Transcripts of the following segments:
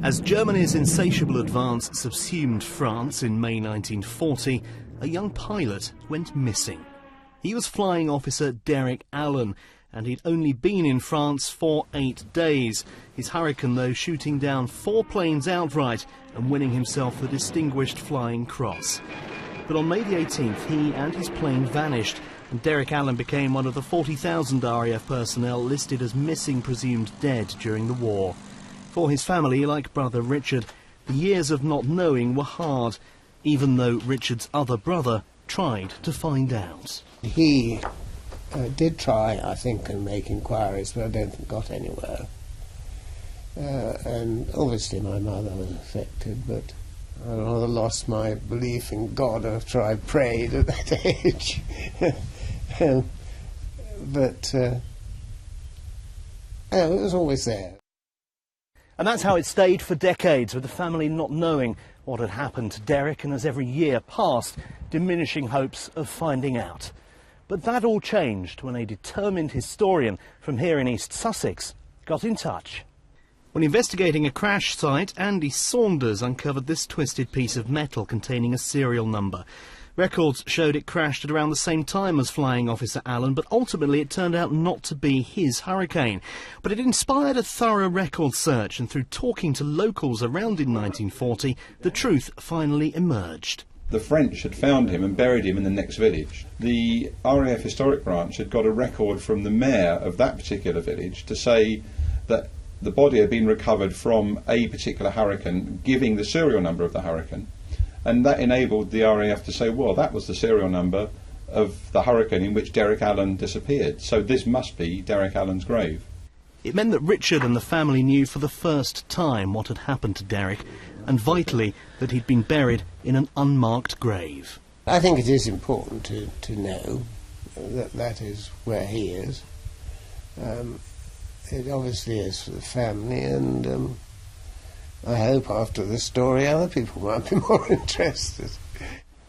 As Germany's insatiable advance subsumed France in May 1940, a young pilot went missing. He was Flying Officer Derek Allen, and he'd only been in France for 8 days. His Hurricane, though, shooting down 4 planes outright and winning himself the Distinguished Flying Cross. But on May the 18th, he and his plane vanished, and Derek Allen became one of the 40,000 RAF personnel listed as missing, presumed dead during the war. For his family, like brother Richard, the years of not knowing were hard, even though Richard's other brother tried to find out. He did try, I think, and make inquiries, but I don't think got anywhere. And obviously my mother was affected, but I rather lost my belief in God after I prayed at that age. But it was always there. And that's how it stayed for decades, with the family not knowing what had happened to Derek, and as every year passed, diminishing hopes of finding out. But that all changed when a determined historian from here in East Sussex got in touch. When investigating a crash site, Andy Saunders uncovered this twisted piece of metal containing a serial number. Records showed it crashed at around the same time as Flying Officer Allen, but ultimately it turned out not to be his Hurricane. But it inspired a thorough record search, and through talking to locals around in 1940, the truth finally emerged. The French had found him and buried him in the next village. The RAF Historic Branch had got a record from the mayor of that particular village to say that the body had been recovered from a particular Hurricane, giving the serial number of the Hurricane. And that enabled the RAF to say, well, that was the serial number of the Hurricane in which Derek Allen disappeared. So this must be Derek Allen's grave. It meant that Richard and the family knew for the first time what had happened to Derek, and vitally, that he'd been buried in an unmarked grave. I think it is important to know that that is where he is. It obviously is for the family, and I hope after this story other people might be more interested.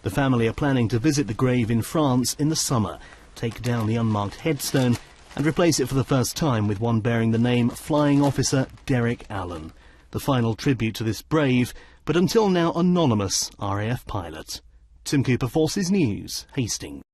The family are planning to visit the grave in France in the summer, take down the unmarked headstone and replace it for the first time with one bearing the name Flying Officer Derek Allen, the final tribute to this brave, but until now anonymous, RAF pilot. Tim Cooper, Forces News, Hastings.